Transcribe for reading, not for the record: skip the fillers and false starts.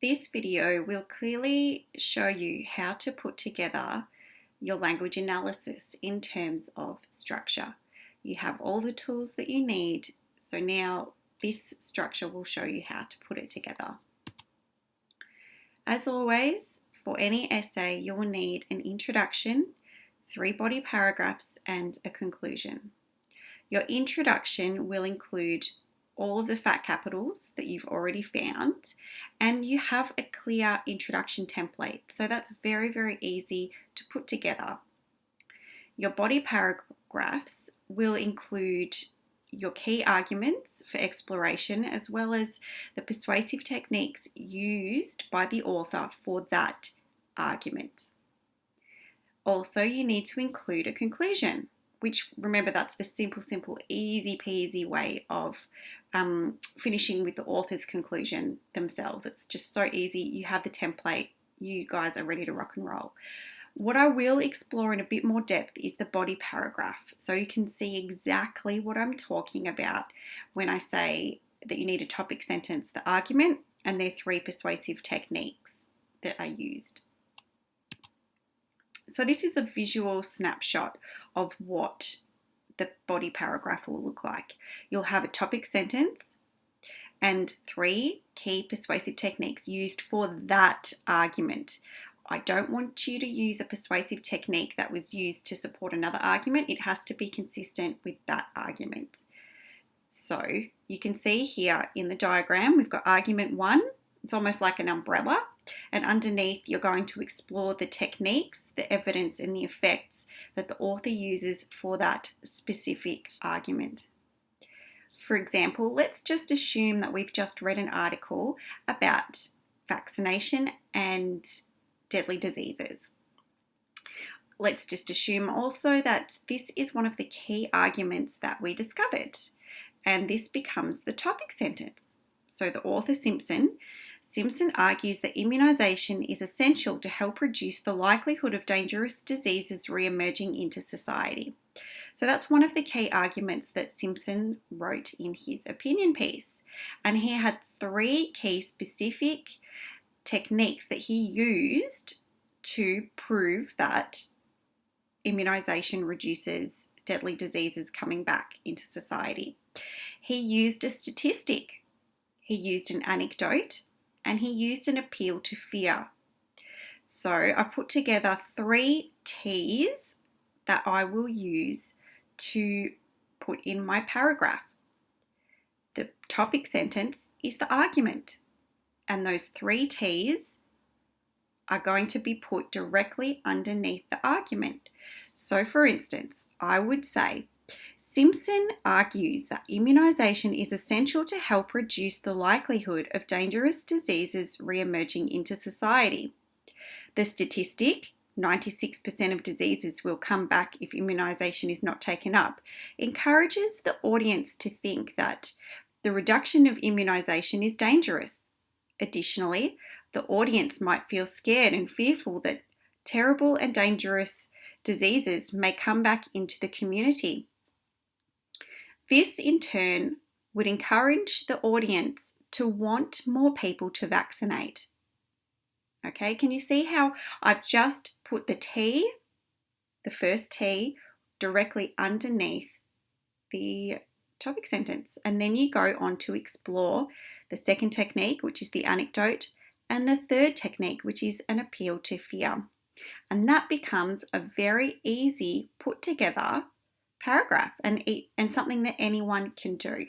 This video will clearly show you how to put together your language analysis in terms of structure. You have all the tools that you need, so now this structure will show you how to put it together. As always, for any essay, you will need an introduction, 3 body paragraphs, and a conclusion. Your introduction will include all of the fat capitals that you've already found, and you have a clear introduction template, so that's very, very easy to put together. Your body paragraphs will include your key arguments for exploration, as well as the persuasive techniques used by the author for that argument. Also, you need to include a conclusion, which, remember, that's the simple, easy peasy way of finishing with the author's conclusion themselves. It's just so easy. You have the template. You guys are ready to rock and roll. What I will explore in a bit more depth is the body paragraph, so you can see exactly what I'm talking about when I say that you need a topic sentence, the argument, and their 3 persuasive techniques that are used. So this is a visual snapshot of what the body paragraph will look like. You'll have a topic sentence and 3 key persuasive techniques used for that argument. I don't want you to use a persuasive technique that was used to support another argument. It has to be consistent with that argument. So you can see here in the diagram, we've got argument 1. It's almost like an umbrella. And underneath, you're going to explore the techniques, the evidence, and the effects that the author uses for that specific argument. For example, let's just assume that we've just read an article about vaccination and deadly diseases. Let's just assume also that this is one of the key arguments that we discovered, and this becomes the topic sentence. So the author Simpson argues that immunisation is essential to help reduce the likelihood of dangerous diseases re-emerging into society. So that's one of the key arguments that Simpson wrote in his opinion piece. And he had 3 key specific techniques that he used to prove that immunisation reduces deadly diseases coming back into society. He used a statistic, he used an anecdote, and he used an appeal to fear. So I've put together 3 T's that I will use to put in my paragraph. The topic sentence is the argument, and those 3 T's are going to be put directly underneath the argument. So for instance, I would say, Simpson argues that immunisation is essential to help reduce the likelihood of dangerous diseases re-emerging into society. The statistic, 96% of diseases will come back if immunisation is not taken up, encourages the audience to think that the reduction of immunisation is dangerous. Additionally, the audience might feel scared and fearful that terrible and dangerous diseases may come back into the community. This, in turn, would encourage the audience to want more people to vaccinate. Okay, can you see how I've just put the T, the first T, directly underneath the topic sentence? And then you go on to explore the second technique, which is the anecdote, and the third technique, which is an appeal to fear. And that becomes a very easy put together paragraph and something that anyone can do.